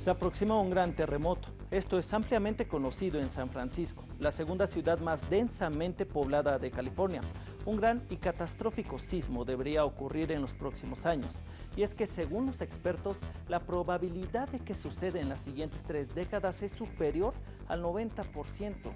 Se aproxima un gran terremoto. Esto es ampliamente conocido en San Francisco, la segunda ciudad más densamente poblada de California. Un gran y catastrófico sismo debería ocurrir en los próximos años. Y es que según los expertos, la probabilidad de que suceda en las siguientes 3 décadas es superior al 90%.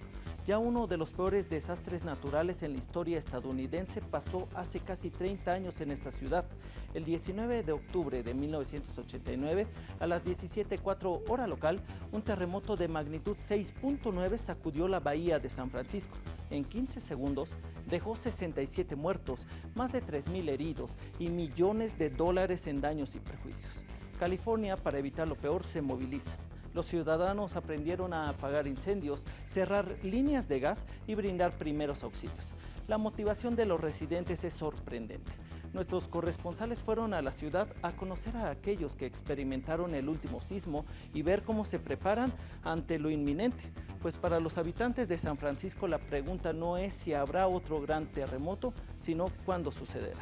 Ya uno de los peores desastres naturales en la historia estadounidense pasó hace casi 30 años en esta ciudad. El 19 de octubre de 1989, a las 17:04 hora local, un terremoto de magnitud 6.9 sacudió la bahía de San Francisco. En 15 segundos dejó 67 muertos, más de 3,000 heridos y millones de dólares en daños y perjuicios. California, para evitar lo peor, se moviliza. Los ciudadanos aprendieron a apagar incendios, cerrar líneas de gas y brindar primeros auxilios. La motivación de los residentes es sorprendente. Nuestros corresponsales fueron a la ciudad a conocer a aquellos que experimentaron el último sismo y ver cómo se preparan ante lo inminente. Pues para los habitantes de San Francisco la pregunta no es si habrá otro gran terremoto, sino cuándo sucederá.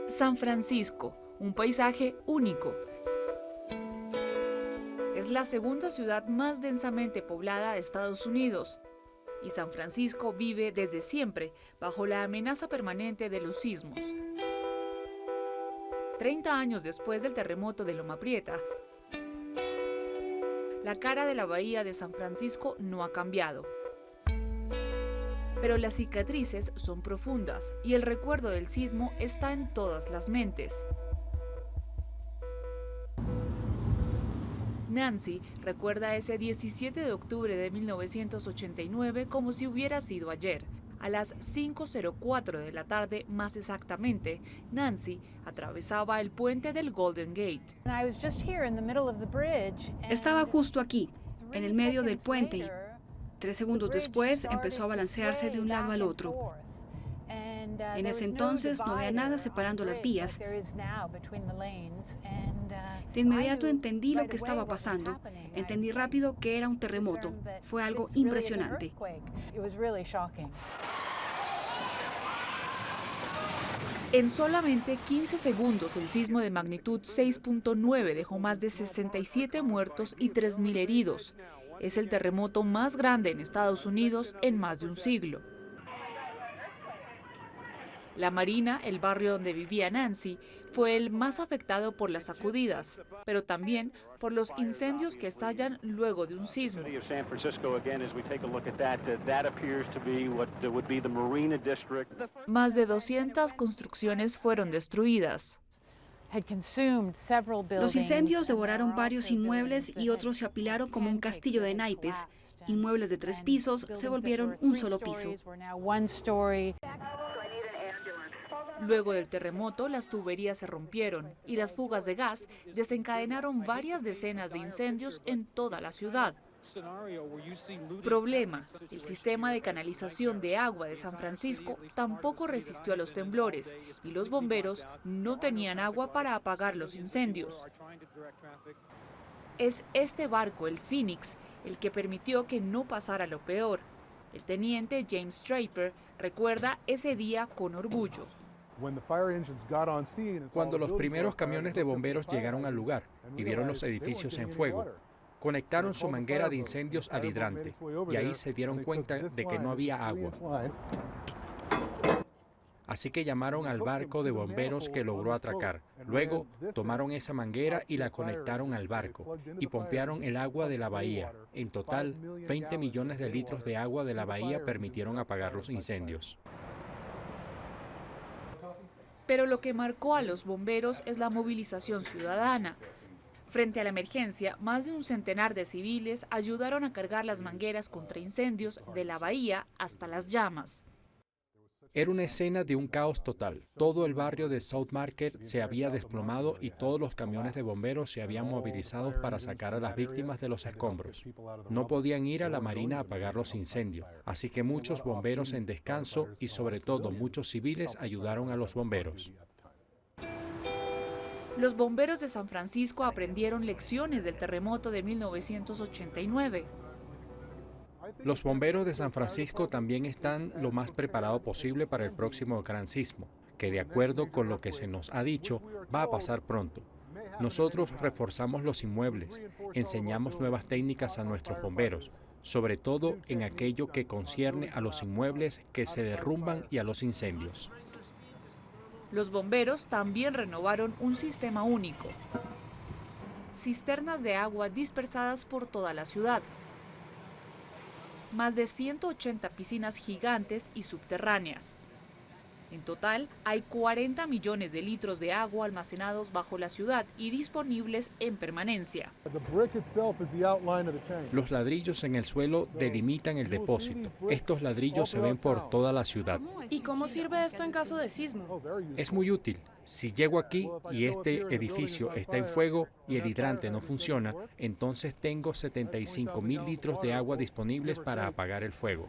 San Francisco, un paisaje único. Es la segunda ciudad más densamente poblada de Estados Unidos y San Francisco vive desde siempre bajo la amenaza permanente de los sismos. 30 años después del terremoto de Loma Prieta, la cara de la bahía de San Francisco no ha cambiado. Pero las cicatrices son profundas y el recuerdo del sismo está en todas las mentes. Nancy recuerda ese 17 de octubre de 1989 como si hubiera sido ayer. A las 5:04 de la tarde, más exactamente, Nancy atravesaba el puente del Golden Gate. Estaba justo aquí, en el medio del puente, y 3 segundos después empezó a balancearse de un lado al otro. En ese entonces no había nada separando las vías. De inmediato entendí lo que estaba pasando. Entendí rápido que era un terremoto. Fue algo impresionante. En solamente 15 segundos, el sismo de magnitud 6.9 dejó más de 67 muertos y 3,000 heridos. Es el terremoto más grande en Estados Unidos en más de un siglo. La Marina, el barrio donde vivía Nancy, fue el más afectado por las sacudidas, pero también por los incendios que estallan luego de un sismo. Más de 200 construcciones fueron destruidas. Los incendios devoraron varios inmuebles y otros se apilaron como un castillo de naipes. Inmuebles de 3 pisos se volvieron un solo piso. Luego del terremoto, las tuberías se rompieron y las fugas de gas desencadenaron varias decenas de incendios en toda la ciudad. Problema: el sistema de canalización de agua de San Francisco tampoco resistió a los temblores y los bomberos no tenían agua para apagar los incendios. Es este barco, el Phoenix, el que permitió que no pasara lo peor. El teniente James Draper recuerda ese día con orgullo. Cuando los primeros camiones de bomberos llegaron al lugar y vieron los edificios en fuego, conectaron su manguera de incendios al hidrante y ahí se dieron cuenta de que no había agua. Así que llamaron al barco de bomberos que logró atracar. Luego tomaron esa manguera y la conectaron al barco y pompearon el agua de la bahía. En total, 20 millones de litros de agua de la bahía permitieron apagar los incendios. Pero lo que marcó a los bomberos es la movilización ciudadana. Frente a la emergencia, más de un centenar de civiles ayudaron a cargar las mangueras contra incendios de la bahía hasta las llamas. Era una escena de un caos total. Todo el barrio de South Market se había desplomado y todos los camiones de bomberos se habían movilizado para sacar a las víctimas de los escombros. No podían ir a la marina a apagar los incendios, así que muchos bomberos en descanso y sobre todo muchos civiles ayudaron a los bomberos. Los bomberos de San Francisco aprendieron lecciones del terremoto de 1989. Los bomberos de San Francisco también están lo más preparado posible para el próximo gran sismo, que de acuerdo con lo que se nos ha dicho, va a pasar pronto. Nosotros reforzamos los inmuebles, enseñamos nuevas técnicas a nuestros bomberos, sobre todo en aquello que concierne a los inmuebles que se derrumban y a los incendios. Los bomberos también renovaron un sistema único. Cisternas de agua dispersadas por toda la ciudad. Más de 180 piscinas gigantes y subterráneas. En total, hay 40 millones de litros de agua almacenados bajo la ciudad y disponibles en permanencia. Los ladrillos en el suelo delimitan el depósito. Estos ladrillos se ven por toda la ciudad. ¿Y cómo sirve esto en caso de sismo? Es muy útil. Si llego aquí y este edificio está en fuego y el hidrante no funciona, entonces tengo 75,000 litros de agua disponibles para apagar el fuego.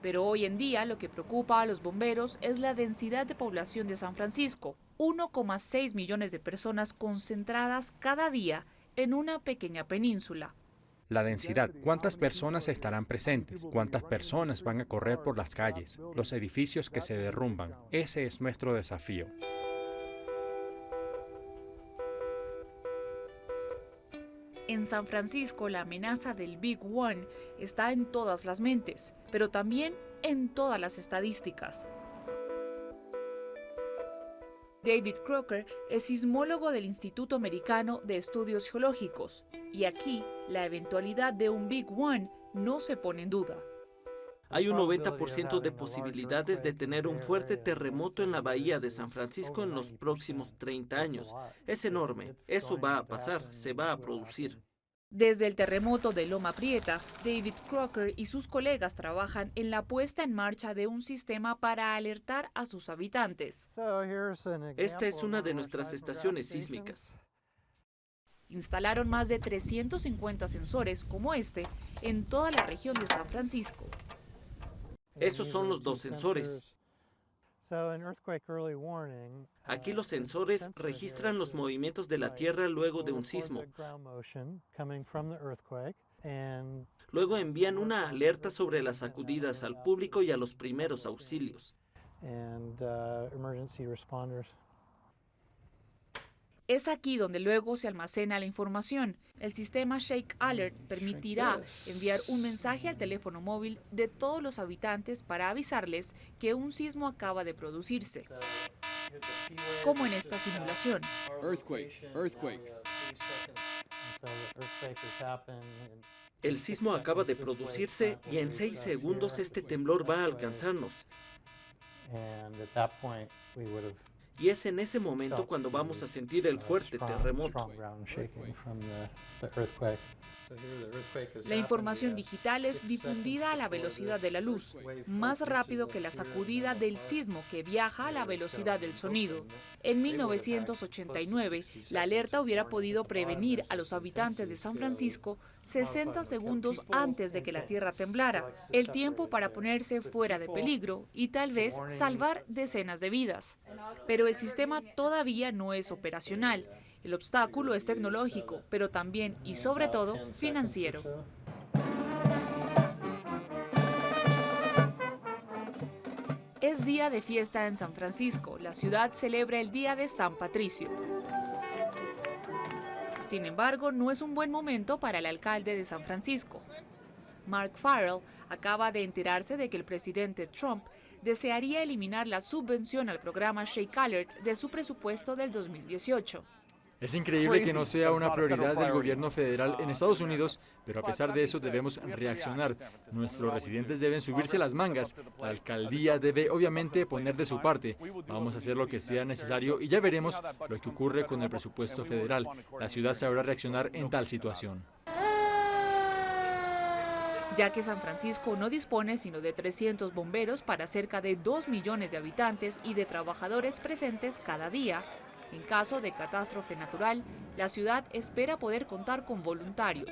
Pero hoy en día lo que preocupa a los bomberos es la densidad de población de San Francisco, 1,6 millones de personas concentradas cada día en una pequeña península. La densidad, ¿cuántas personas estarán presentes? ¿Cuántas personas van a correr por las calles? Los edificios que se derrumban. Ese es nuestro desafío. En San Francisco, la amenaza del Big One está en todas las mentes, pero también en todas las estadísticas. David Crocker es sismólogo del Instituto Americano de Estudios Geológicos, y aquí la eventualidad de un Big One no se pone en duda. Hay un 90% de posibilidades de tener un fuerte terremoto en la bahía de San Francisco en los próximos 30 años. Es enorme. Eso va a pasar, se va a producir. Desde el terremoto de Loma Prieta, David Crocker y sus colegas trabajan en la puesta en marcha de un sistema para alertar a sus habitantes. Esta es una de nuestras estaciones sísmicas. Instalaron más de 350 sensores como este en toda la región de San Francisco. Esos son los dos sensores. Aquí los sensores registran los movimientos de la Tierra luego de un sismo. Luego envían una alerta sobre las sacudidas al público y a los primeros auxilios. Es aquí donde luego se almacena la información. El sistema Shake Alert permitirá enviar un mensaje al teléfono móvil de todos los habitantes para avisarles que un sismo acaba de producirse, como en esta simulación. El sismo acaba de producirse y en 6 segundos este temblor va a alcanzarnos. Y es en ese momento cuando vamos a sentir el fuerte terremoto. La información digital es difundida a la velocidad de la luz, más rápido que la sacudida del sismo que viaja a la velocidad del sonido. En 1989, la alerta hubiera podido prevenir a los habitantes de San Francisco 60 segundos antes de que la tierra temblara, el tiempo para ponerse fuera de peligro y tal vez salvar decenas de vidas. Pero el sistema todavía no es operacional. El obstáculo es tecnológico, pero también y sobre todo financiero. Es día de fiesta en San Francisco. La ciudad celebra el Día de San Patricio. Sin embargo, no es un buen momento para el alcalde de San Francisco. Mark Farrell acaba de enterarse de que el presidente Trump desearía eliminar la subvención al programa Shake Alert de su presupuesto del 2018. Es increíble que no sea una prioridad del gobierno federal en Estados Unidos, pero a pesar de eso debemos reaccionar. Nuestros residentes deben subirse las mangas. La alcaldía debe obviamente poner de su parte. Vamos a hacer lo que sea necesario y ya veremos lo que ocurre con el presupuesto federal. La ciudad sabrá reaccionar en tal situación. Ya que San Francisco no dispone sino de 300 bomberos para cerca de 2 millones de habitantes y de trabajadores presentes cada día. En caso de catástrofe natural, la ciudad espera poder contar con voluntarios.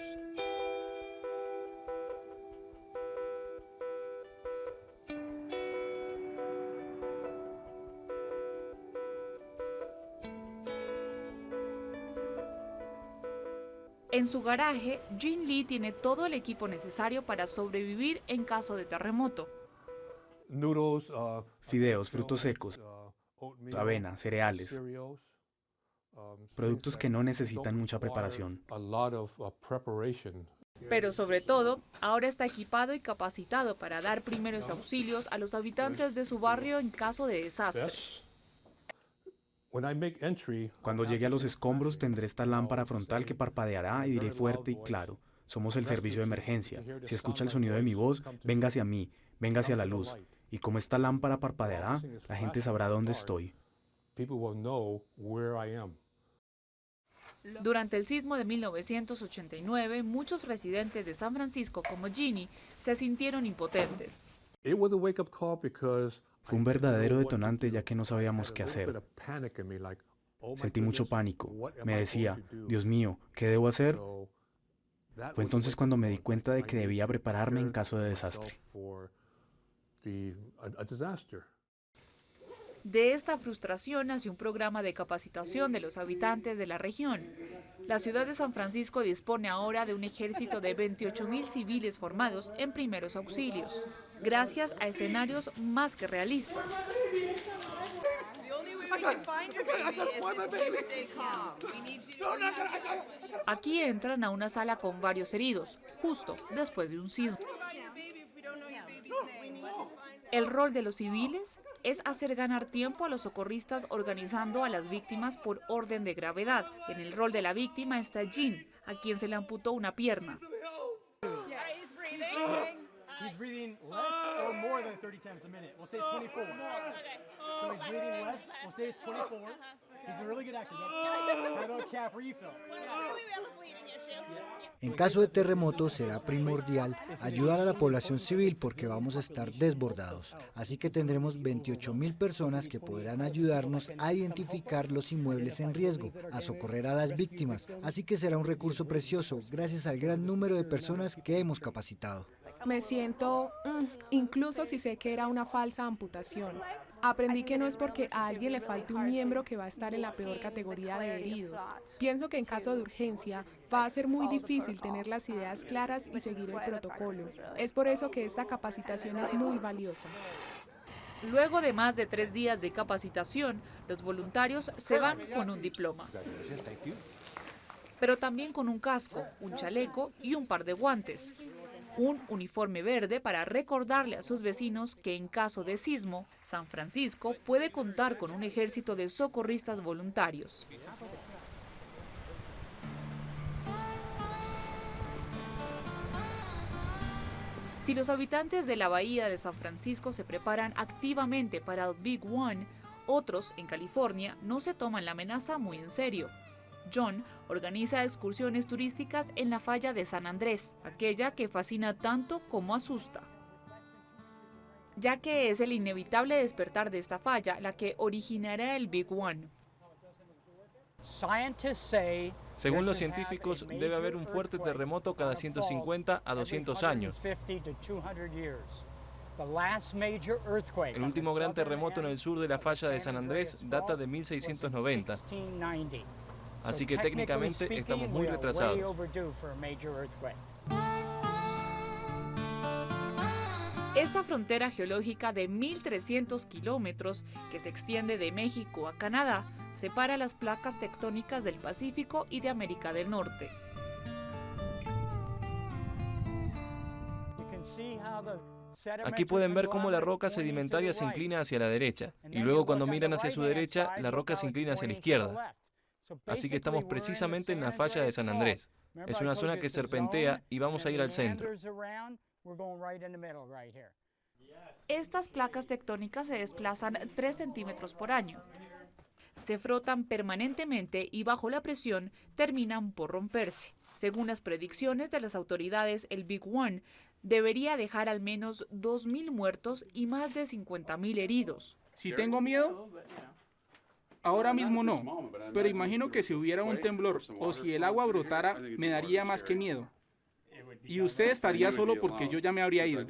En su garaje, Jin Lee tiene todo el equipo necesario para sobrevivir en caso de terremoto. Fideos, frutos secos, avena, cereales, productos que no necesitan mucha preparación. Pero sobre todo, ahora está equipado y capacitado para dar primeros auxilios a los habitantes de su barrio en caso de desastre. Cuando llegue a los escombros tendré esta lámpara frontal que parpadeará y diré fuerte y claro: somos el servicio de emergencia. Si escucha el sonido de mi voz, venga hacia mí, venga hacia la luz. Y como esta lámpara parpadeará, la gente sabrá dónde estoy. Durante el sismo de 1989, muchos residentes de San Francisco, como Ginny, se sintieron impotentes. Fue un verdadero detonante, ya que no sabíamos qué hacer. Sentí mucho pánico. Me decía: Dios mío, ¿qué debo hacer? Fue entonces cuando me di cuenta de que debía prepararme en caso de desastre. De esta frustración nació un programa de capacitación de los habitantes de la región. La ciudad de San Francisco dispone ahora de un ejército de 28,000 civiles formados en primeros auxilios, gracias a escenarios más que realistas. Aquí entran a una sala con varios heridos, justo después de un sismo. El rol de los civiles es hacer ganar tiempo a los socorristas organizando a las víctimas por orden de gravedad. En el rol de la víctima está Jin, a quien se le amputó una pierna. He's breathing less or more than 30 times a minute. We'll say it's 24. So he's breathing less. We'll say it's 24. He's a really good actor. How about cap refill? En caso de terremoto será primordial ayudar a la población civil porque vamos a estar desbordados. Así que tendremos 28,000 personas que podrán ayudarnos a identificar los inmuebles en riesgo, a socorrer a las víctimas. Así que será un recurso precioso gracias al gran número de personas que hemos capacitado. Me siento, incluso si sé que era una falsa amputación. Aprendí que no es porque a alguien le falte un miembro que va a estar en la peor categoría de heridos. Pienso que en caso de urgencia va a ser muy difícil tener las ideas claras y seguir el protocolo. Es por eso que esta capacitación es muy valiosa. Luego de más de 3 días de capacitación, los voluntarios se van con un diploma, pero también con un casco, un chaleco y un par de guantes. Un uniforme verde para recordarle a sus vecinos que en caso de sismo, San Francisco puede contar con un ejército de socorristas voluntarios. Si los habitantes de la bahía de San Francisco se preparan activamente para el Big One, otros en California no se toman la amenaza muy en serio. John organiza excursiones turísticas en la falla de San Andrés, aquella que fascina tanto como asusta, ya que es el inevitable despertar de esta falla la que originará el Big One. Según los científicos, debe haber un fuerte terremoto cada 150 a 200 años. El último gran terremoto en el sur de la falla de San Andrés data de 1690. Así que técnicamente estamos muy retrasados. Esta frontera geológica de 1.300 kilómetros que se extiende de México a Canadá separa las placas tectónicas del Pacífico y de América del Norte. Aquí pueden ver cómo la roca sedimentaria se inclina hacia la derecha, y luego cuando miran hacia su derecha, la roca se inclina hacia la izquierda. Así que estamos precisamente en la falla de San Andrés. Es una zona que serpentea y vamos a ir al centro. Estas placas tectónicas se desplazan 3 centímetros por año. Se frotan permanentemente y bajo la presión terminan por romperse. Según las predicciones de las autoridades, el Big One debería dejar al menos 2,000 muertos y más de 50,000 heridos. ¿Si tengo miedo? Ahora mismo no, pero imagino que si hubiera un temblor o si el agua brotara, me daría más que miedo. Y usted estaría solo porque yo ya me habría ido.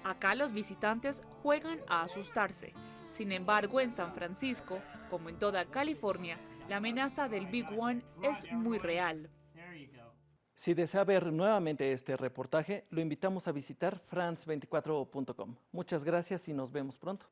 Acá los visitantes juegan a asustarse. Sin embargo, en San Francisco, como en toda California, La amenaza del Big One es muy real. Si desea ver nuevamente este reportaje, lo invitamos a visitar france24.com. Muchas gracias y nos vemos pronto.